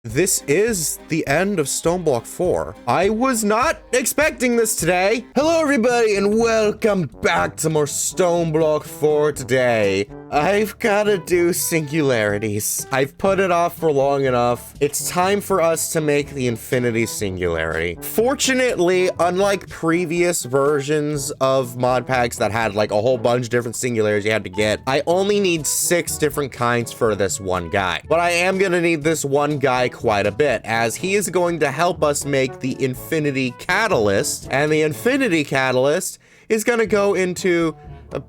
This is the end of Stoneblock 4. I was not expecting this today. Hello everybody and welcome back to more Stoneblock 4 today. I've gotta do singularities. I've put it off for long enough. It's time for us to make the infinity singularity. Fortunately, unlike previous versions of mod packs that had like a whole bunch of different singularities you had to get, I only need 6 different kinds for this one guy. But I am gonna need this one guy quite a bit, as he is going to help us make the infinity catalyst, and the infinity catalyst is going to go into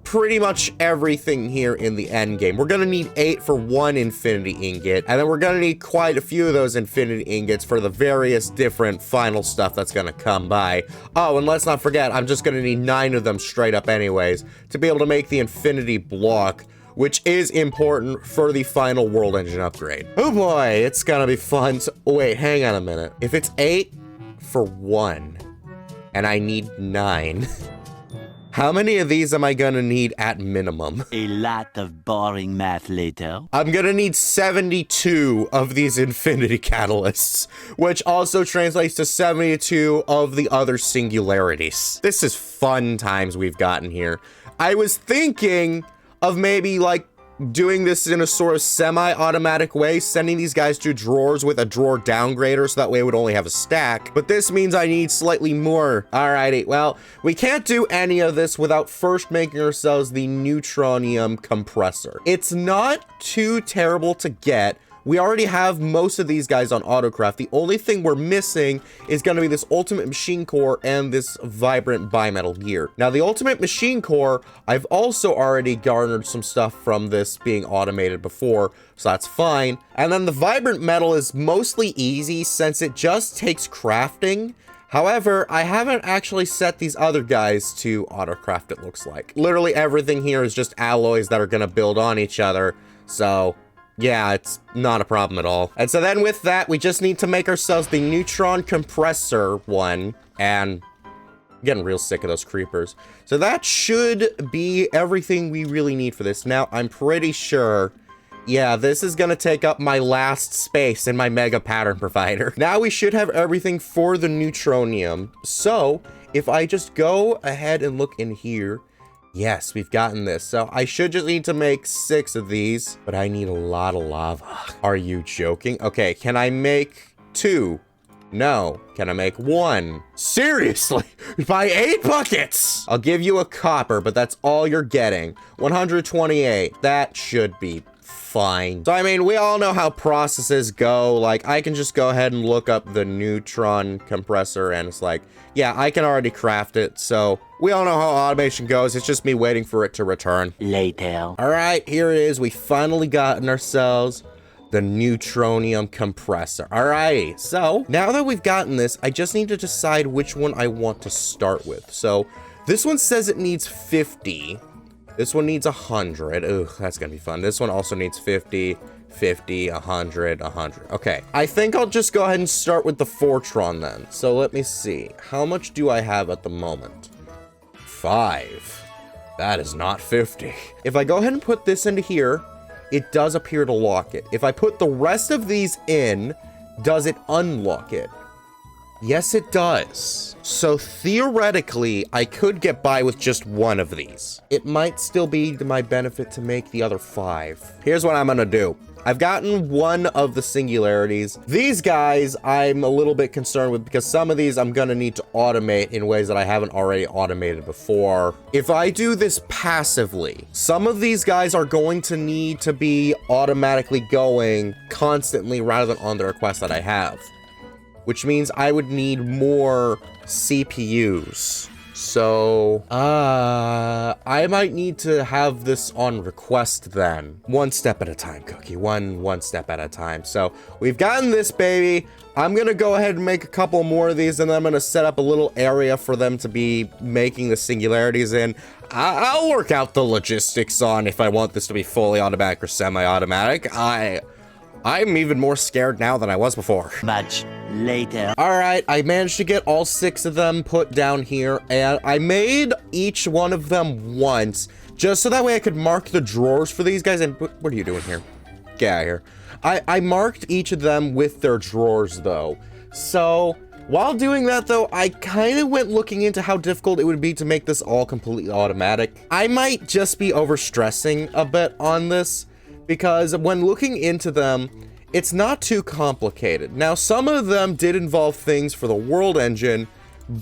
pretty much everything here in the end game. We're going to need 8 for one infinity ingot, and then we're going to need quite a few of those infinity ingots for the various different final stuff that's going to come by. Oh, and let's not forget, I'm just going to need 9 of them straight up anyways to be able to make the infinity block, which is important for the final world engine upgrade. Oh boy, it's gonna be fun. So, wait, hang on a minute. If it's 8 for 1, and I need 9, how many of these am I gonna need at minimum? A lot of boring math later. I'm gonna need 72 of these infinity catalysts, which also translates to 72 of the other singularities. This is fun times we've gotten here. I was thinking of maybe like doing this in a sort of semi-automatic way, sending these guys to drawers with a drawer downgrader so that way I would only have a stack. But this means I need slightly more. Alrighty, well, we can't do any of this without first making ourselves the neutronium compressor. It's not too terrible to get. We already have most of these guys on autocraft. The only thing we're missing is going to be this ultimate machine core and this vibrant bimetal gear. Now, the ultimate machine core, I've also already garnered some stuff from this being automated before, so that's fine. And then the vibrant metal is mostly easy since it just takes crafting. However, I haven't actually set these other guys to autocraft, it looks like. Literally everything here is just alloys that are going to build on each other, so yeah, it's not a problem at all. And so then with that, we just need to make ourselves the neutron compressor one, and I'm getting real sick of those creepers. So that should be everything we really need for this. Now, I'm pretty sure, yeah, this is gonna take up my last space in my mega pattern provider. Now we should have everything for the neutronium. So if I just go ahead and look in here, yes, we've gotten this. So I should just need to make 6 of these, but I need a lot of lava. Are you joking? Okay, can I make 2? No. Can I make 1? Seriously? By 8 buckets! I'll give you a copper, but that's all you're getting. 128. That should be fine. So, I mean, we all know how processes go. Like, I can just go ahead and look up the neutron compressor, and it's like, yeah, I can already craft it. So we all know how automation goes. It's just me waiting for it to return. Later. All right, here it is. We finally gotten ourselves the neutronium compressor. All right, so now that we've gotten this, I just need to decide which one I want to start with. So this one says it needs 50. This one needs 100. Ugh, that's gonna be fun. This one also needs 50, 50, 100, 100. Okay, I think I'll just go ahead and start with the Fortron then. So let me see. How much do I have at the moment? 5. That is not 50. If I go ahead and put this into here, it does appear to lock it. If I put the rest of these in, does it unlock it? Yes, it does. So theoretically, I could get by with just 1 of these. It might still be to my benefit to make the other 5. Here's what I'm gonna do. I've gotten 1 of the singularities. These guys I'm a little bit concerned with because some of these I'm gonna need to automate in ways that I haven't already automated before. If I do this passively, some of these guys are going to need to be automatically going constantly rather than on the request that I have, which means I would need more CPUs. So, I might need to have this on request then. 1 step at a time, Cookie. One step at a time. So, we've gotten this, baby. I'm gonna go ahead and make a couple more of these, and then I'm gonna set up a little area for them to be making the singularities in. I'll work out the logistics on if I want this to be fully automatic or semi-automatic. I'm even more scared now than I was before. Much later. All right, I managed to get all 6 of them put down here, and I made each one of them once, just so that way I could mark the drawers for these guys. And what are you doing here? Get out of here. I marked each of them with their drawers though. So while doing that though, I kind of went looking into how difficult it would be to make this all completely automatic. I might just be overstressing a bit on this because when looking into them, it's not too complicated. Now, some of them did involve things for the world engine,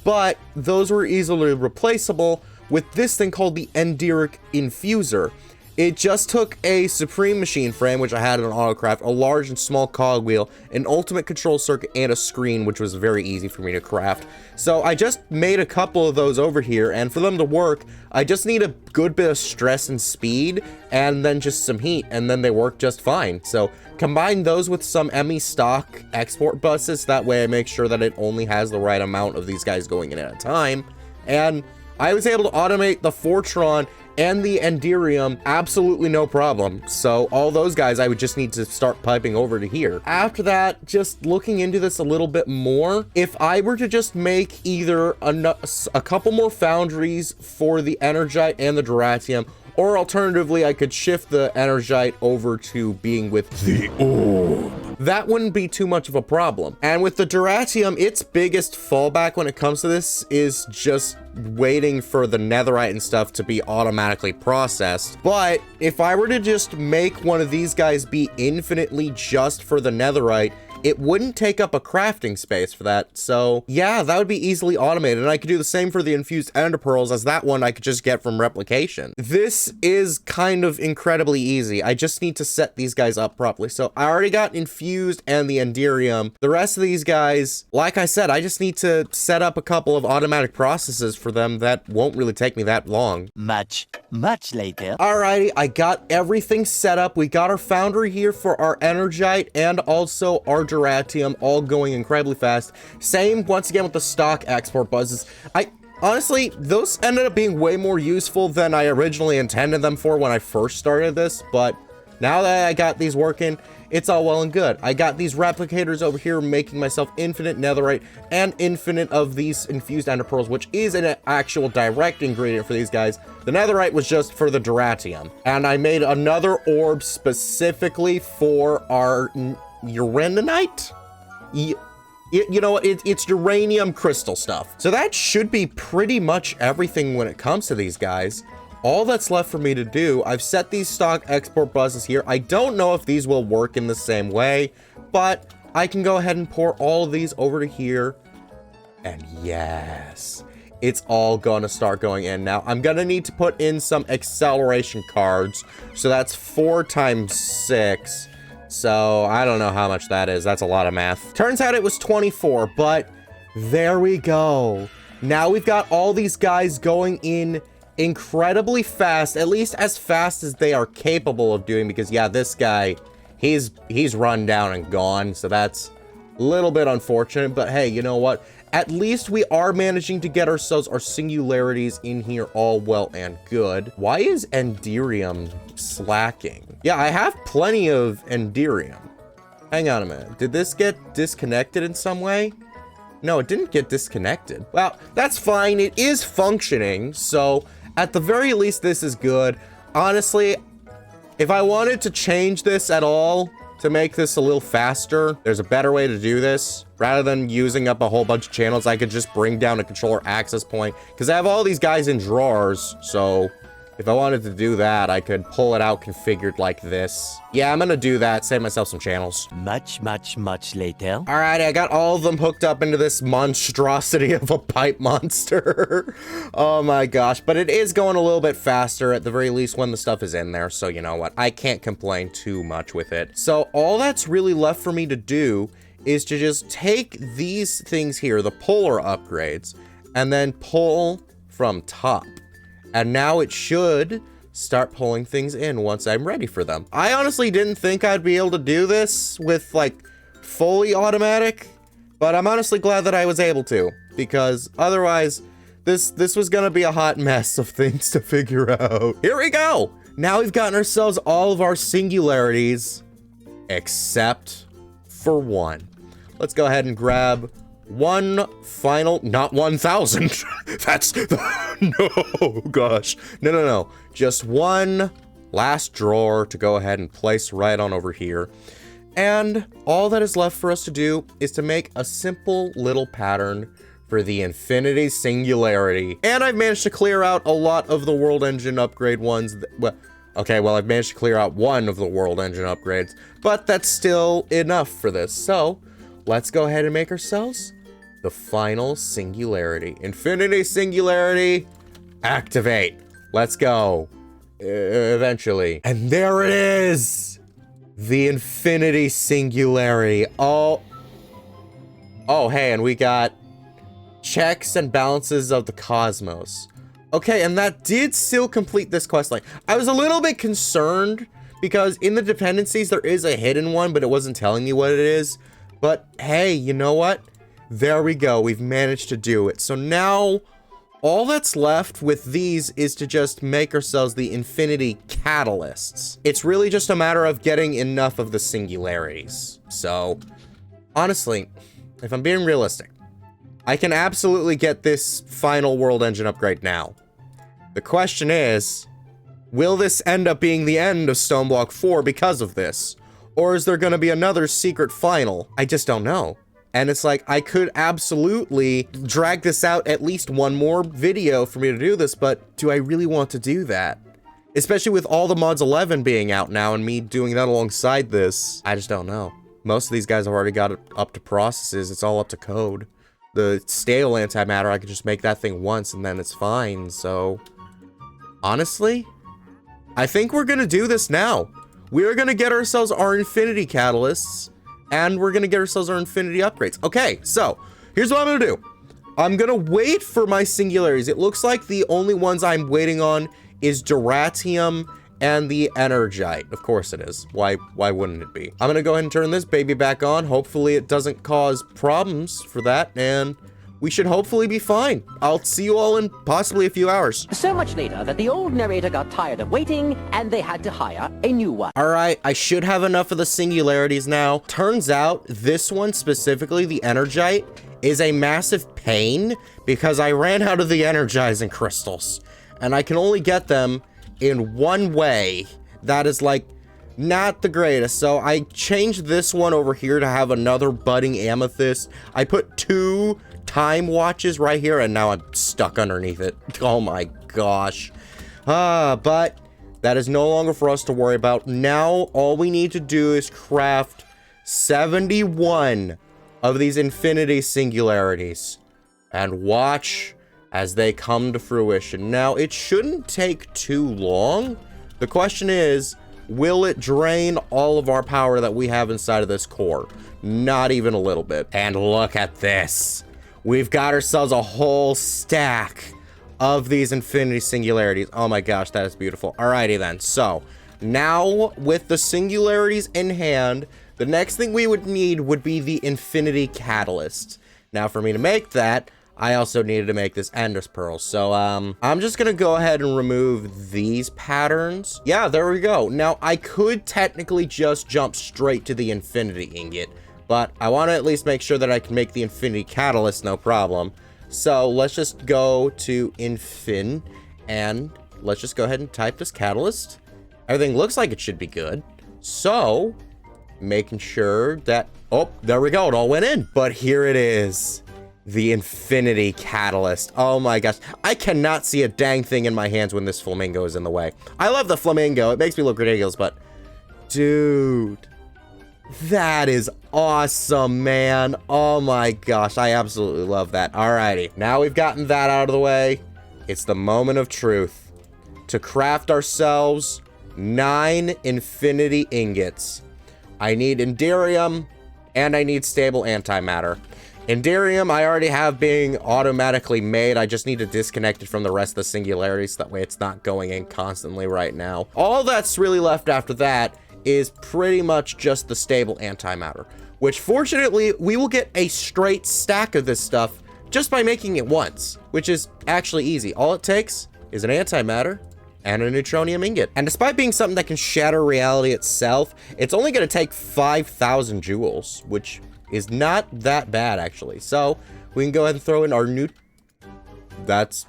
but those were easily replaceable with this thing called the Enderic Infuser. It just took a Supreme machine frame, which I had in Autocraft, a large and small cogwheel, an ultimate control circuit, and a screen, which was very easy for me to craft. So I just made a couple of those over here, and for them to work, I just need a good bit of stress and speed, and then just some heat, and then they work just fine. So combine those with some ME stock export buses, that way I make sure that it only has the right amount of these guys going in at a time, and I was able to automate the Fortron and the Enderium absolutely no problem. So all those guys I would just need to start piping over to here. After that, just looking into this a little bit more, if I were to just make either a couple more foundries for the Energite and the Duratium, or alternatively, I could shift the Energite over to being with the Orb. That wouldn't be too much of a problem. And with the Duratium, its biggest fallback when it comes to this is just waiting for the netherite and stuff to be automatically processed. But if I were to just make one of these guys be infinitely just for the netherite, it wouldn't take up a crafting space for that. So yeah, that would be easily automated. And I could do the same for the infused ender pearls, as that one I could just get from replication. This is kind of incredibly easy. I just need to set these guys up properly. So I already got infused and the Enderium. The rest of these guys, like I said, I just need to set up a couple of automatic processes for them that won't really take me that long. Much later. Alrighty, I got everything set up. We got our foundry here for our Energite and also our Duratium, all going incredibly fast. Same once again with the stock export buses. Honestly, those ended up being way more useful than I originally intended them for when I first started this, but now that I got these working, it's all well and good. I got these replicators over here making myself infinite netherite and infinite of these infused ender pearls, which is an actual direct ingredient for these guys. The netherite was just for the Duratium. And I made another orb specifically for our Uraninite? You know, it's uranium crystal stuff. So that should be pretty much everything when it comes to these guys. All that's left for me to do, I've set these stock export buses here. I don't know if these will work in the same way, but I can go ahead and pour all of these over to here. And yes, it's all gonna start going in. Now, I'm gonna need to put in some acceleration cards. So that's 4 times 6. So I don't know how much that is. That's a lot of math. Turns out it was 24, but there we go. Now we've got all these guys going in incredibly fast, at least as fast as they are capable of doing, because yeah, this guy, he's run down and gone, so that's a little bit unfortunate, but hey, you know what? At least we are managing to get ourselves our singularities in here all well and good. Why is Enderium slacking? Yeah, I have plenty of Enderium. Hang on a minute. Did this get disconnected in some way? No, it didn't get disconnected. Well, that's fine. It is functioning, so at the very least, this is good. Honestly, if I wanted to change this at all, to make this a little faster, there's a better way to do this. Rather than using up a whole bunch of channels, I could just bring down a controller access point, because I have all these guys in drawers, so if I wanted to do that, I could pull it out configured like this. Yeah, I'm gonna do that, save myself some channels. Much later. All right, I got all of them hooked up into this monstrosity of a pipe monster. Oh my gosh, but it is going a little bit faster at the very least when the stuff is in there, so you know what? I can't complain too much with it. So all that's really left for me to do is to just take these things here, the polar upgrades, and then pull from top. And now it should start pulling things in once I'm ready for them. I honestly didn't think I'd be able to do this with like fully automatic, but I'm honestly glad that I was able to, because otherwise this was gonna be a hot mess of things to figure out. Here we go. Now we've gotten ourselves all of our singularities except for one. Let's go ahead and grab one final, not 1,000. That's, no, gosh. No. Just one last drawer to go ahead and place right on over here. And all that is left for us to do is to make a simple little pattern for the infinity singularity. And I've managed to clear out a lot of the world engine upgrade ones. I've managed to clear out one of the world engine upgrades, but that's still enough for this. So let's go ahead and make ourselves the final singularity. Infinity singularity, activate. Let's go. Eventually. And there it is. The infinity singularity. Oh, hey, and we got checks and balances of the cosmos. Okay, and that did still complete this quest line. I was a little bit concerned because in the dependencies, there is a hidden one, but it wasn't telling me what it is. But hey, you know what? There we go. We've managed to do it. So now all that's left with these is to just make ourselves the infinity catalysts. It's really just a matter of getting enough of the singularities. So honestly, if I'm being realistic, I can absolutely get this final world engine upgrade now. The question is, will this end up being the end of Stoneblock 4 because of this? Or is there going to be another secret final? I just don't know. And it's like, I could absolutely drag this out at least one more video for me to do this, but do I really want to do that? Especially with all the mods 11 being out now and me doing that alongside this. I just don't know. Most of these guys have already got it up to processes. It's all up to code. The stale antimatter, I could just make that thing once and then it's fine. So honestly, I think we're gonna do this now. We're gonna get ourselves our infinity catalysts and we're gonna get ourselves our infinity upgrades. Okay, so here's what I'm gonna do. I'm gonna wait for my singularities. It looks like the only ones I'm waiting on is Duratium and the Energite. Of course it is. Why wouldn't it be? I'm gonna go ahead and turn this baby back on. Hopefully it doesn't cause problems for that, and we should hopefully be fine. I'll see you all in possibly a few hours. So much later that the old narrator got tired of waiting, and they had to hire a new one. All right, I should have enough of the singularities now. Turns out this one specifically, the Energite, is a massive pain because I ran out of the energizing crystals, and I can only get them in one way that is like not the greatest. So I changed this one over here to have another budding amethyst. I put 2 time watches right here and now I'm stuck underneath it. Oh my gosh. But that is no longer for us to worry about. Now all we need to do is craft 71 of these infinity singularities and watch as they come to fruition. Now, it shouldn't take too long. The question is, will it drain all of our power that we have inside of this core? Not even a little bit. And look at this. We've got ourselves a whole stack of these infinity singularities. Oh my gosh, that is beautiful. Alrighty then, so now with the singularities in hand, the next thing we would need would be the infinity catalyst. Now, for me to make that, I also needed to make this Ender's Pearl. So, I'm just gonna go ahead and remove these patterns. Yeah, there we go. Now, I could technically just jump straight to the Infinity Ingot, but I want to at least make sure that I can make the Infinity Catalyst no problem. So, let's just go to Infin, and let's just go ahead and type this Catalyst. Everything looks like it should be good. So, making sure that, oh, there we go. It all went in. But here it is. The infinity catalyst. Oh my gosh. I cannot see a dang thing in my hands when this flamingo is in the way. I love the flamingo. It makes me look ridiculous, but dude, that is awesome, man. Oh my gosh. I absolutely love that. Alrighty. Now we've gotten that out of the way. It's the moment of truth to craft ourselves 9 infinity ingots. I need Enderium and I need stable antimatter. Enderium, I already have being automatically made. I just need to disconnect it from the rest of the singularities. That way it's not going in constantly right now. All that's really left after that is pretty much just the stable antimatter, which fortunately we will get a straight stack of this stuff just by making it once, which is actually easy. All it takes is an antimatter and a neutronium ingot. And despite being something that can shatter reality itself, it's only going to take 5,000 joules, which is not that bad, actually. So we can go ahead and throw in our new... That's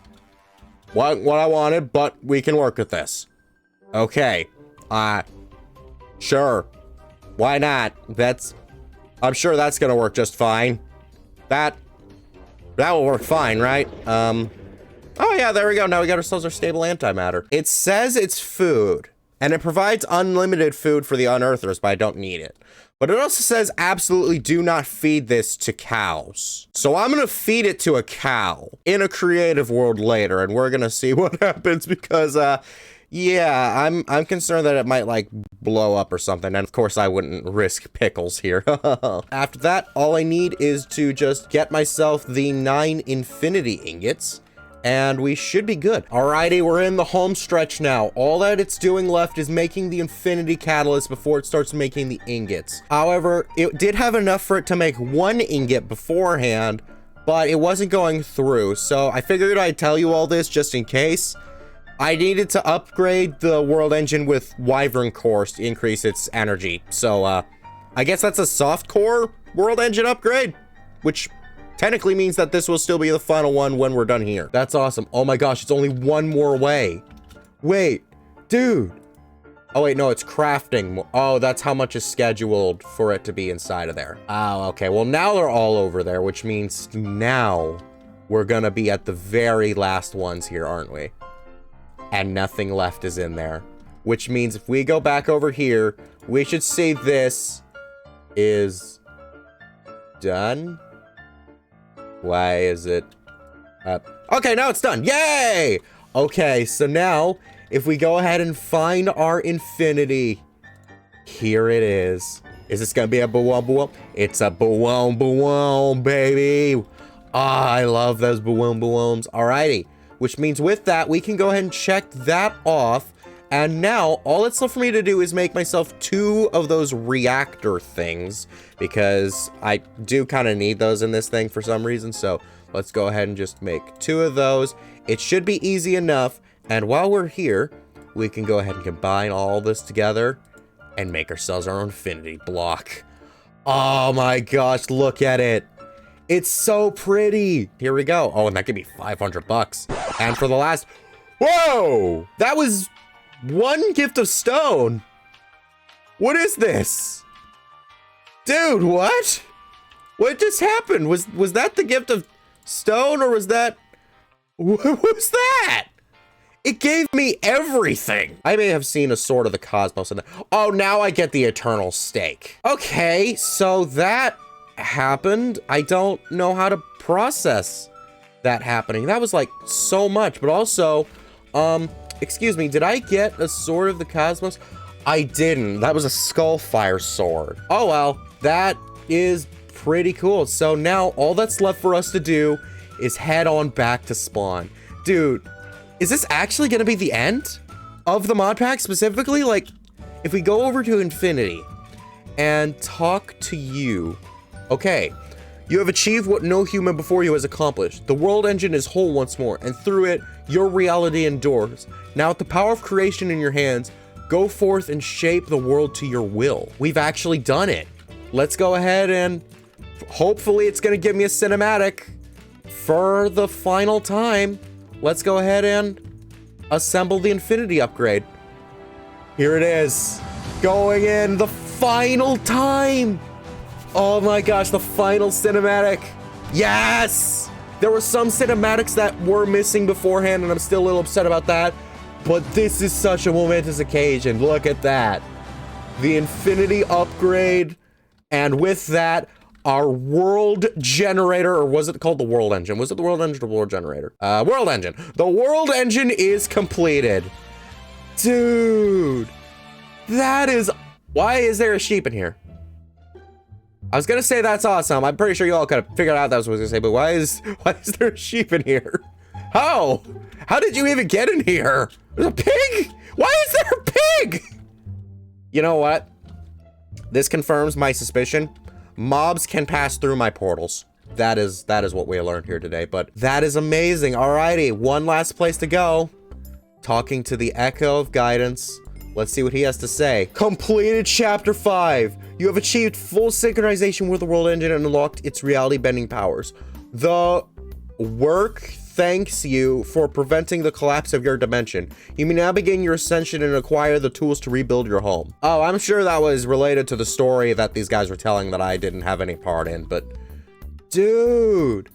what I wanted, but we can work with this. Okay. Sure. Why not? I'm sure that's gonna work just fine. That will work fine, right? Oh yeah, there we go. Now we got ourselves our stable antimatter. It says it's food, and it provides unlimited food for the unearthers, but I don't need it. But it also says absolutely do not feed this to cows. So I'm gonna feed it to a cow in a creative world later, and we're gonna see what happens because, yeah, I'm concerned that it might like blow up or something. And of course I wouldn't risk pickles here. After that, all I need is to just get myself the 9 infinity ingots. And we should be good. Alrighty, we're in the home stretch now. All that it's doing left is making the infinity catalyst before it starts making the ingots. However, it did have enough for it to make 1 ingot beforehand, but it wasn't going through. So I figured I'd tell you all this just in case. I needed to upgrade the world engine with Wyvern cores to increase its energy. So I guess that's a soft core world engine upgrade, which technically means that this will still be the final one when we're done here. That's awesome. Oh my gosh, it's only 1 more away. Wait, dude. Oh wait, no, it's crafting. Oh, that's how much is scheduled for it to be inside of there. Oh, okay. Well, now they're all over there, which means now we're gonna be at the very last ones here, aren't we? And nothing left is in there, which means if we go back over here, we should see this is done. Why is it up? Okay, now it's done. Yay! Okay, so now if we go ahead and find our infinity, here it is. Is this gonna be a boom boom? It's a boom boom, baby. Ah, I love those boom booms. Alrighty, which means with that we can go ahead and check that off. And now all that's left for me to do is make myself 2 of those reactor things because I do kind of need those in this thing for some reason. So let's go ahead and just make 2 of those. It should be easy enough. And while we're here, we can go ahead and combine all this together and make ourselves our infinity block. Oh my gosh, look at it. It's so pretty. Here we go. Oh, and that could be 500 bucks. And for the last, whoa, that was 1 gift of stone. What is this? Dude, what? What just happened? Was that the gift of stone or was that... What was that? It gave me everything. I may have seen a Sword of the Cosmos in there. Oh, now I get the Eternal Stake. Okay, so that happened. I don't know how to process that happening. That was like so much, but also, excuse me, did I get a Sword of the Cosmos? I didn't. That was a Skullfire sword. Oh well, that is pretty cool. So now all that's left for us to do is head on back to spawn. Dude, is this actually gonna be the end of the mod pack specifically? Like, if we go over to Infinity and talk to you, okay, you have achieved what no human before you has accomplished. The world engine is whole once more, and through it, your reality endures. Now with the power of creation in your hands, go forth and shape the world to your will. We've actually done it. Let's go ahead and hopefully it's gonna give me a cinematic for the final time. Let's go ahead and assemble the infinity upgrade. Here it is, going in the final time. Oh my gosh, the final cinematic. Yes! There were some cinematics that were missing beforehand, and I'm still a little upset about that. But this is such a momentous occasion. Look at that. The infinity upgrade. And with that, our world generator, or was it called the world engine? Was it the world engine or the world generator? World engine. The world engine is completed. Dude. That is... Why is there a sheep in here? I was gonna say that's awesome. I'm pretty sure you all could have figured out that was what I was gonna say, but why is there a sheep in here? How? How did you even get in here? There's a pig? Why is there a pig? You know what? This confirms my suspicion. Mobs can pass through my portals. That is what we learned here today, but that is amazing. Alrighty, one last place to go. Talking to the Echo of Guidance. Let's see what he has to say. Completed chapter 5. You have achieved full synchronization with the world engine and unlocked its reality bending powers. The work thanks you for preventing the collapse of your dimension. You may now begin your ascension and acquire the tools to rebuild your home. Oh, I'm sure that was related to the story that these guys were telling that I didn't have any part in, but dude,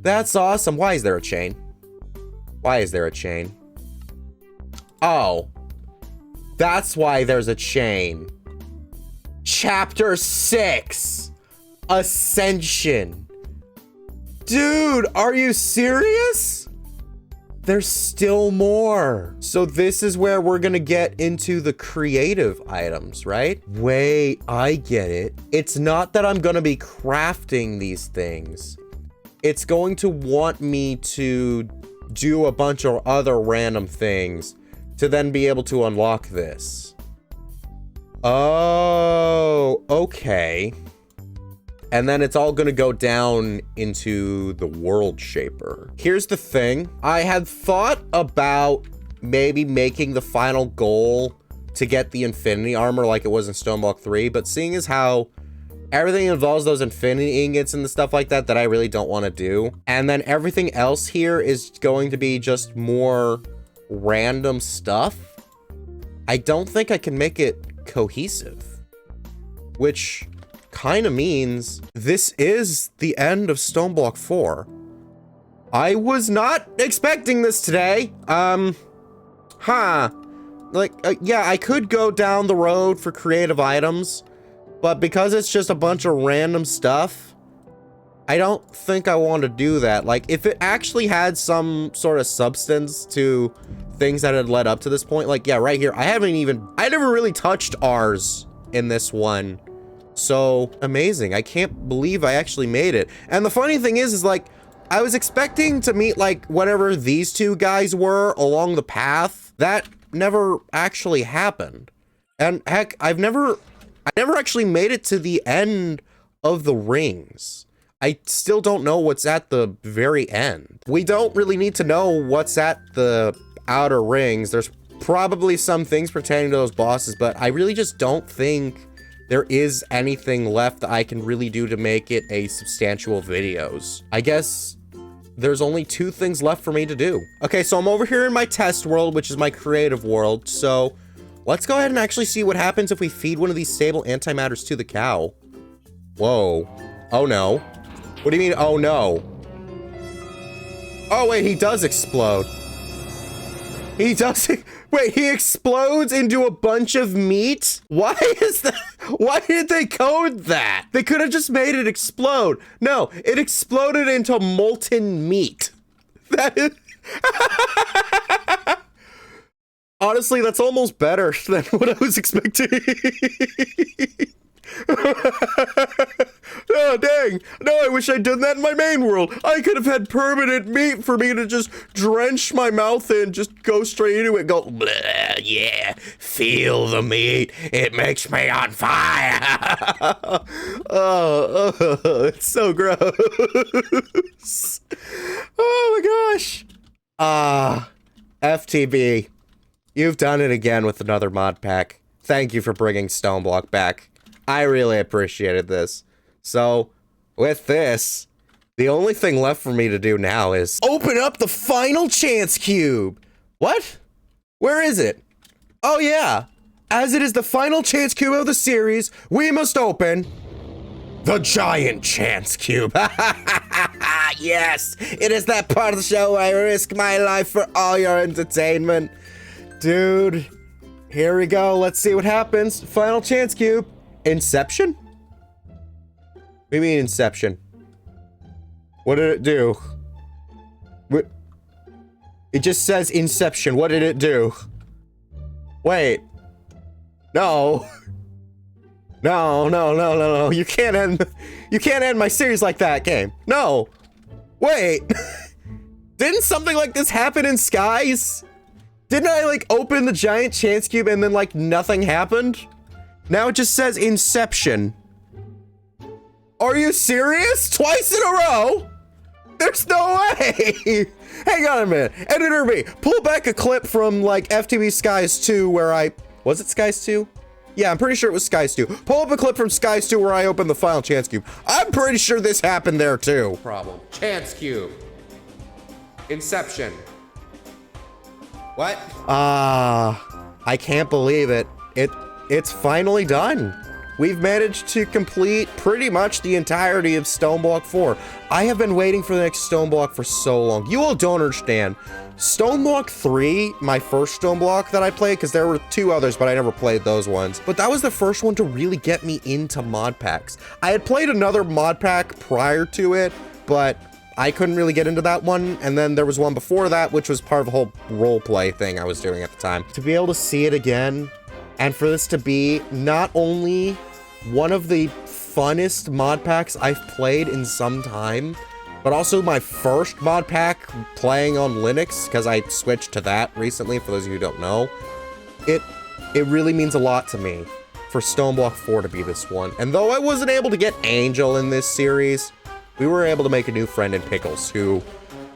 that's awesome. Why is there a chain? Why is there a chain? Oh, that's why there's a chain. Chapter 6, Ascension. Dude, are you serious? There's still more. So this is where we're gonna get into the creative items, right? Wait, I get it. It's not that I'm gonna be crafting these things. It's going to want me to do a bunch of other random things to then be able to unlock this. Oh, okay. And then it's all gonna go down into the world shaper. Here's the thing. I had thought about maybe making the final goal to get the infinity armor like it was in Stoneblock 3, but seeing as how everything involves those infinity ingots and the stuff like that that I really don't want to do. And then everything else here is going to be just more random stuff. I don't think I can make it cohesive, which kind of means this is the end of Stoneblock 4. I was not expecting this today. Yeah, I could go down the road for creative items, but because it's just a bunch of random stuff, I don't think I want to do that. Like, if it actually had some sort of substance to things that had led up to this point, like, yeah, right here, I never really touched R's in this one. So amazing. I can't believe I actually made it. And the funny thing is like, I was expecting to meet like whatever these two guys were along the path. That never actually happened. And heck, I never actually made it to the end of the rings. I still don't know what's at the very end. We don't really need to know what's at the outer rings. There's probably some things pertaining to those bosses, but I really just don't think there is anything left that I can really do to make it a substantial videos. I guess there's only 2 things left for me to do. Okay, so I'm over here in my test world, which is my creative world. So let's go ahead and actually see what happens if we feed one of these stable antimatters to the cow. Whoa. Oh no. What do you mean, oh no? Oh wait, he does explode. He does. Wait, he explodes into a bunch of meat? Why is that? Why did they code that? They could have just made it explode. No, it exploded into molten meat. That is. Honestly, that's almost better than what I was expecting. Oh, dang. No, I wish I'd done that in my main world. I could have had permanent meat for me to just drench my mouth in, just go straight into it, go, bleh, yeah, feel the meat. It makes me on fire. Oh, it's so gross. Oh my gosh. FTB, you've done it again with another mod pack. Thank you for bringing Stoneblock back. I really appreciated this. So, with this, the only thing left for me to do now is open up the final chance cube. What? Where is it? Oh yeah. As it is the final chance cube of the series, we must open the giant chance cube. Yes, it is that part of the show where I risk my life for all your entertainment. Dude, here we go. Let's see what happens. Final chance cube. Inception? What do you mean Inception? What did it do? What? It just says Inception. What did it do? Wait. No. No. You can't end my series like that, game. No. Wait. Didn't something like this happen in Skies? Didn't I like open the giant chance cube and then like nothing happened? Now it just says Inception. Are you serious? Twice in a row? There's no way. Hang on a minute. Editor B, pull back a clip from like FTB Skies 2 where was it Skies 2? Yeah, I'm pretty sure it was Skies 2. Pull up a clip from Skies 2 where I opened the final chance cube. I'm pretty sure this happened there too. Problem. Chance cube. Inception. What? I can't believe it. It's finally done. We've managed to complete pretty much the entirety of Stoneblock 4. I have been waiting for the next Stoneblock for so long. You all don't understand. Stoneblock 3, my first Stoneblock that I played, because there were 2 others, but I never played those ones. But that was the first one to really get me into mod packs. I had played another mod pack prior to it, but I couldn't really get into that one. And then there was one before that, which was part of a whole role play thing I was doing at the time. To be able to see it again, and for this to be not only one of the funnest mod packs I've played in some time, but also my first mod pack playing on Linux, because I switched to that recently, for those of you who don't know. It really means a lot to me for Stoneblock 4 to be this one. And though I wasn't able to get Angel in this series, we were able to make a new friend in Pickles, who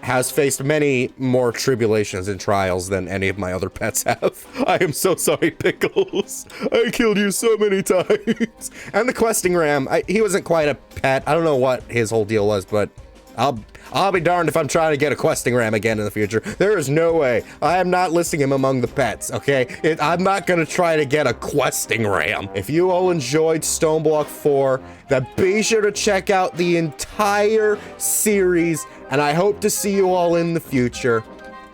has faced many more tribulations and trials than any of my other pets have. I am so sorry, Pickles. I killed you so many times. And the questing ram, he wasn't quite a pet. I don't know what his whole deal was, but I'll be darned if I'm trying to get a questing ram again in the future. There is no way. I am not listing him among the pets, okay? I'm not gonna try to get a questing ram. If you all enjoyed Stoneblock 4, then be sure to check out the entire series, and I hope to see you all in the future.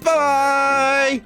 Bye!